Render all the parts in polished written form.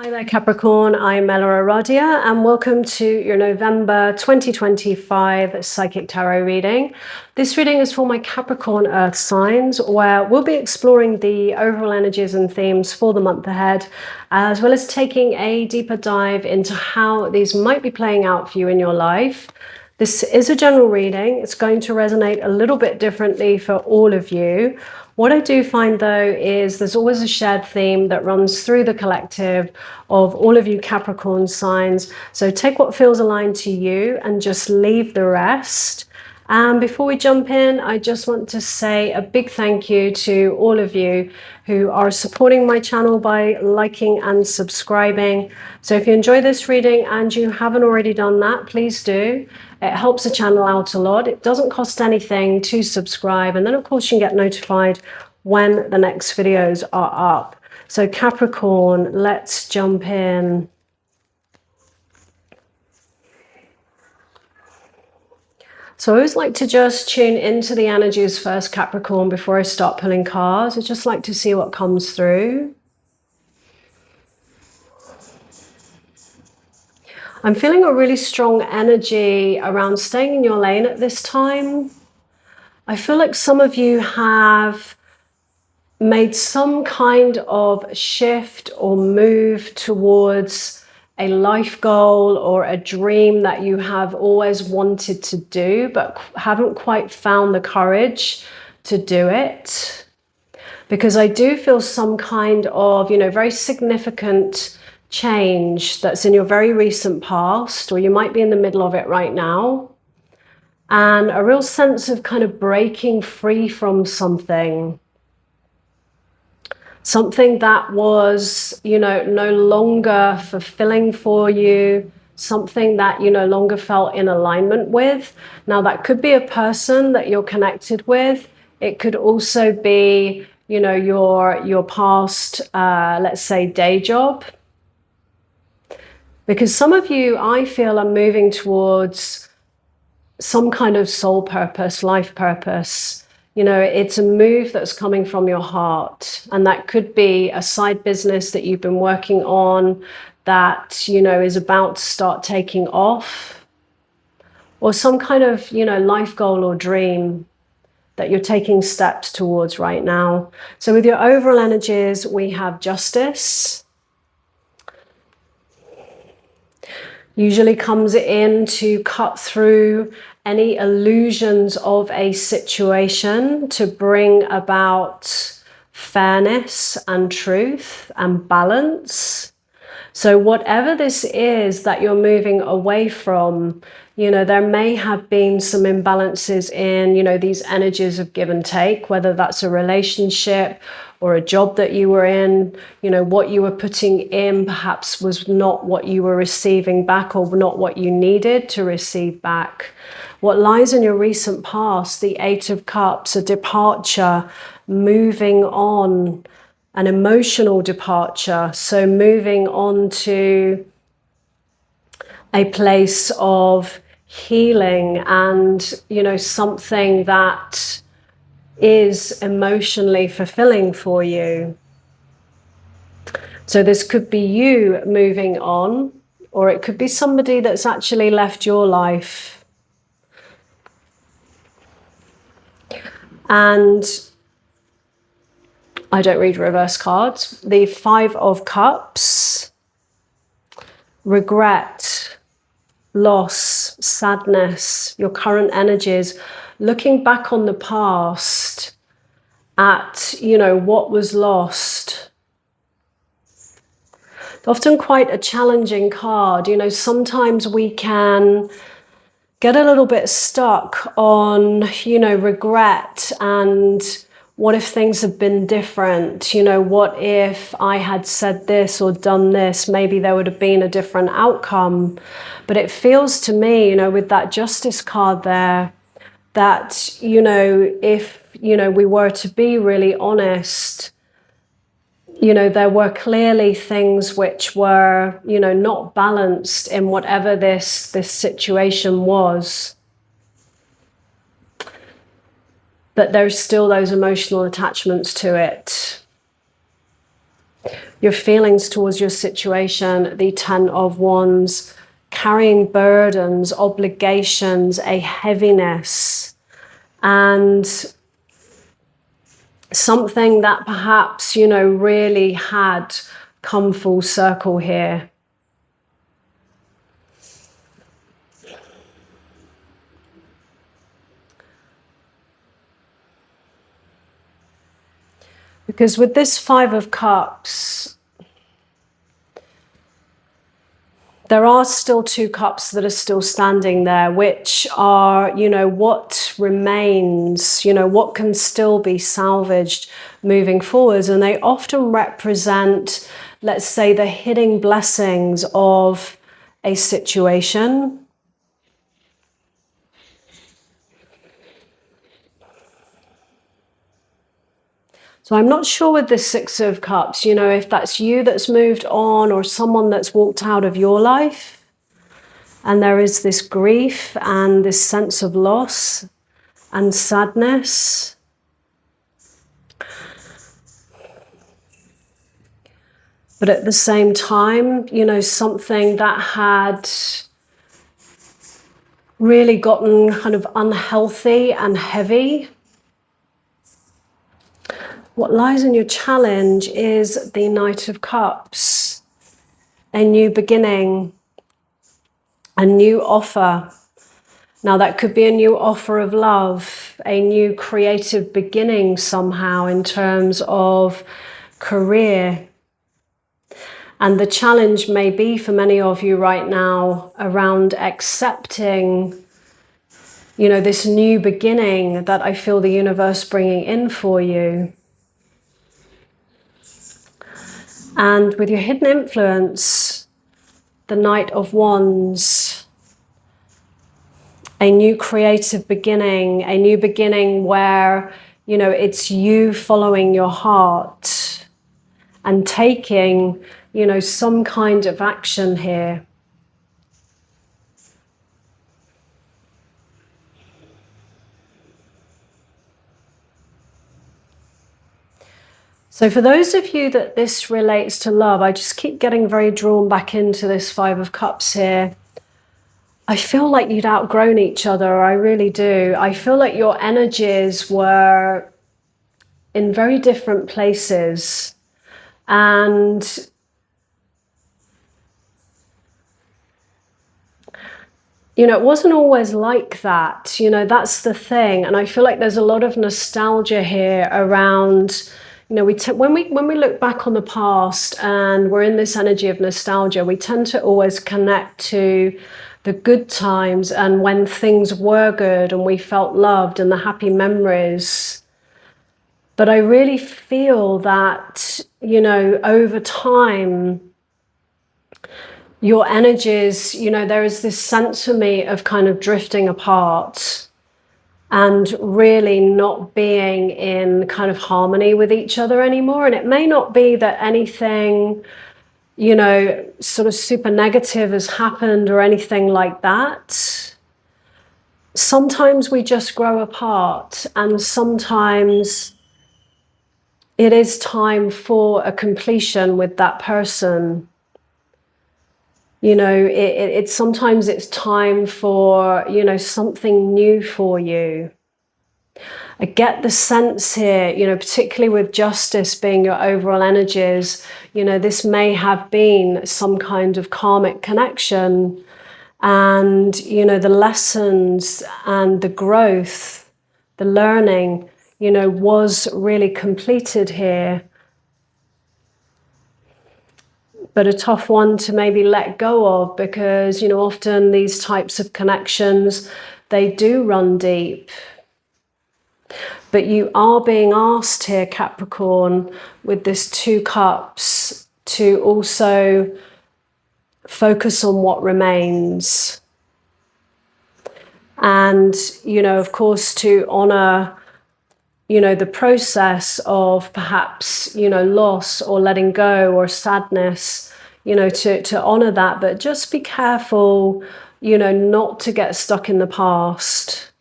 Hi there, Capricorn. I'm EllaAradia, and welcome to your November 2025 Psychic Tarot reading. This reading is for my Capricorn Earth signs, where we'll be exploring the overall energies and themes for the month ahead, as well as taking a deeper dive into how these might be playing out for you in your life. This is a general reading. It's going to resonate a little bit differently for all of you. What I do find though is there's always a shared theme that runs through the collective of all of you Capricorn signs. So take what feels aligned to you and just leave the rest. And before we jump in, I just want to say a big thank you to all of you who are supporting my channel by liking and subscribing. So if you enjoy this reading and you haven't already done that, please do. It helps the channel out a lot. It doesn't cost anything to subscribe. And then of course you can get notified when the next videos are up. So Capricorn, let's jump in. So I always like to just tune into the energies first, Capricorn, before I start pulling cards. I just like to see what comes through. I'm feeling a really strong energy around staying in your lane at this time. I feel like some of you have made some kind of shift or move towards a life goal or a dream that you have always wanted to do, but haven't quite found the courage to do it. Because I do feel some kind of, very significant change that's in your very recent past, or you might be in the middle of it right now. And a real sense of kind of breaking free from something that was, no longer fulfilling for you, something that you no longer felt in alignment with. Now, that could be a person that you're connected with. It could also be, your past, let's say, day job. Because some of you, I feel, are moving towards some kind of soul purpose, life purpose. It's a move that's coming from your heart. And that could be a side business that you've been working on that, is about to start taking off. Or some kind of, life goal or dream that you're taking steps towards right now. So with your overall energies, we have justice. Usually comes in to cut through any illusions of a situation, to bring about fairness and truth and balance. So whatever this is that you're moving away from, there may have been some imbalances in, these energies of give and take, whether that's a relationship or a job that you were in, what you were putting in perhaps was not what you were receiving back, or not what you needed to receive back. What lies in your recent past, the Eight of Cups, a departure, moving on, an emotional departure. So moving on to a place of healing and, something that is emotionally fulfilling for you. So this could be you moving on, or it could be somebody that's actually left your life. And I don't read reverse cards. The Five of Cups, regret, loss, sadness, your current energies, looking back on the past at, what was lost. Often quite a challenging card. Sometimes we can get a little bit stuck on, regret and what if things have been different? What if I had said this or done this? Maybe there would have been a different outcome. But it feels to me, with that Justice card there, that, if, we were to be really honest, there were clearly things which were, not balanced in whatever this situation was. But there's still those emotional attachments to it. your feelings towards your situation, the Ten of Wands, carrying burdens, obligations, a heaviness, and something that perhaps, you know, really had come full circle here. Because with this Five of Cups, there are still two cups that are still standing there, which are, you know, what remains, you know, what can still be salvaged moving forwards. And they often represent, let's say, the hidden blessings of a situation. So I'm not sure with the Six of Cups, you know, if that's you that's moved on or someone that's walked out of your life. And there is this grief and this sense of loss and sadness. But at the same time, you know, something that had really gotten kind of unhealthy and heavy. What lies in your challenge is the Knight of Cups, a new beginning, a new offer. Now that could be a new offer of love, a new creative beginning somehow in terms of career. And the challenge may be for many of you right now around accepting, you know, this new beginning that I feel the universe bringing in for you. And with your hidden influence, the Knight of Wands, a new creative beginning, a new beginning where, you know, it's you following your heart and taking, you know, some kind of action here. So for those of you that this relates to love, I just keep getting very drawn back into this Five of Cups here. I feel like you'd outgrown each other, I really do. I feel like your energies were in very different places. And you know, it wasn't always like that. You know, that's the thing. And I feel like there's a lot of nostalgia here around, you know, when we look back on the past and we're in this energy of nostalgia, we tend to always connect to the good times and when things were good and we felt loved and the happy memories. But I really feel that, you know, over time, your energies, you know, there is this sense for me of kind of drifting apart and really not being in kind of harmony with each other anymore. And it may not be that anything, you know, sort of super negative has happened or anything like that. Sometimes we just grow apart, and sometimes it is time for a completion with that person. You know, it's sometimes it's time for, you know, something new for you. I get the sense here, you know, particularly with justice being your overall energies, you know, this may have been some kind of karmic connection, and, you know, the lessons and the growth, the learning, you know, was really completed here. But a tough one to maybe let go of, because, you know, often these types of connections, they do run deep. But you are being asked here, Capricorn, with this Two Cups, to also focus on what remains. And, you know, of course, to honor, you know, the process of perhaps, you know, loss or letting go or sadness, you know, to honor that, but just be careful, you know, not to get stuck in the past.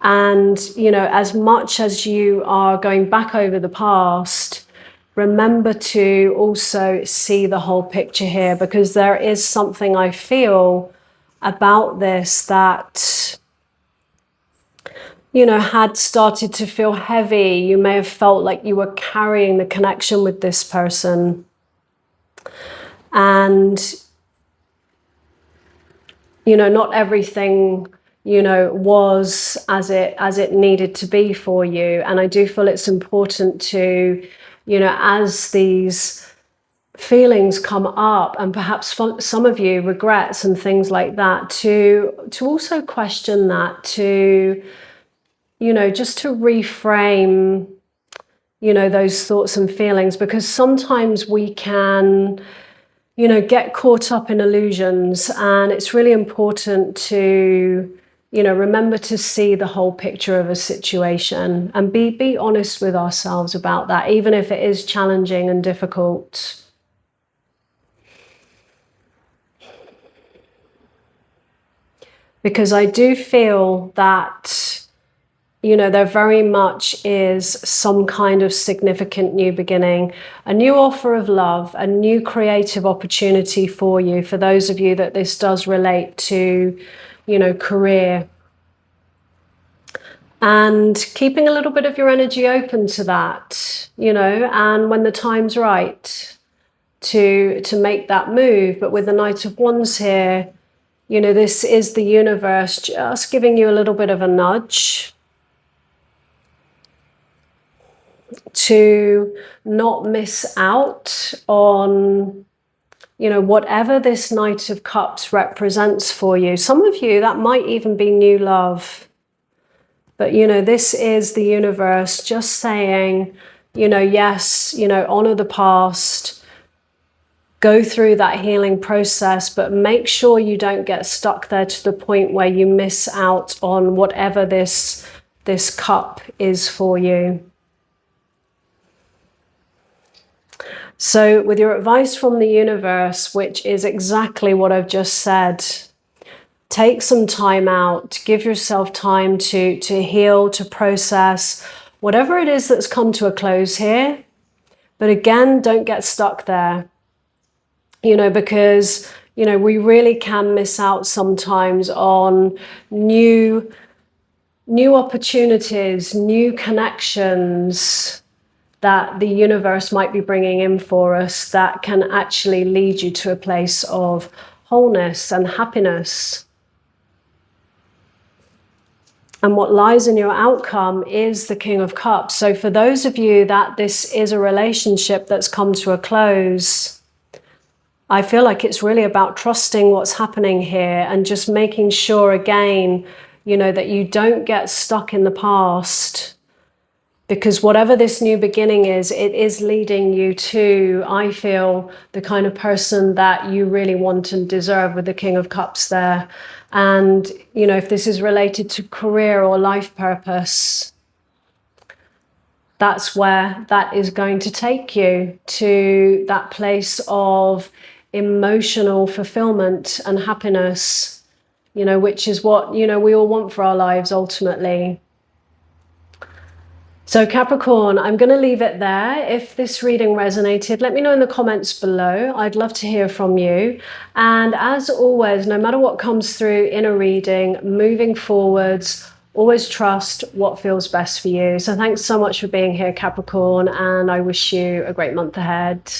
And, you know, as much as you are going back over the past, remember to also see the whole picture here, because there is something I feel about this that, you know, had started to feel heavy. You may have felt like you were carrying the connection with this person. And, you know, not everything, you know, was as it needed to be for you. And I do feel it's important to, you know, as these feelings come up, and perhaps for some of you, regrets and things like that, to also question that, to, you know, just to reframe, you know, those thoughts and feelings, because sometimes we can, you know, get caught up in illusions, and it's really important to, you know, remember to see the whole picture of a situation and be honest with ourselves about that, even if it is challenging and difficult. Because I do feel that, you know, there very much is some kind of significant new beginning, a new offer of love, a new creative opportunity for you, for those of you that this does relate to, you know, career. And keeping a little bit of your energy open to that, you know, and when the time's right to make that move. But with the Knight of Wands here, you know, this is the universe just giving you a little bit of a nudge to not miss out on, you know, whatever this Knight of Cups represents for you. Some of you, that might even be new love. But, you know, this is the universe just saying, you know, yes, you know, honor the past, go through that healing process, but make sure you don't get stuck there to the point where you miss out on whatever this cup is for you. So with your advice from the universe, which is exactly what I've just said, take some time out, give yourself time to heal, to process whatever it is that's come to a close here. But again, don't get stuck there. You know, because, you know, we really can miss out sometimes on new opportunities, new connections that the universe might be bringing in for us that can actually lead you to a place of wholeness and happiness. And what lies in your outcome is the King of Cups. So for those of you that this is a relationship that's come to a close, I feel like it's really about trusting what's happening here and just making sure again, you know, that you don't get stuck in the past, because whatever this new beginning is, it is leading you to, I feel, the kind of person that you really want and deserve with the King of Cups there. And, you know, if this is related to career or life purpose, that's where that is going to take you, to that place of emotional fulfillment and happiness, you know, which is what, you know, we all want for our lives ultimately. So Capricorn, I'm going to leave it there. If this reading resonated, let me know in the comments below. I'd love to hear from you. And as always, no matter what comes through in a reading, moving forwards, always trust what feels best for you. So thanks so much for being here, Capricorn, and I wish you a great month ahead.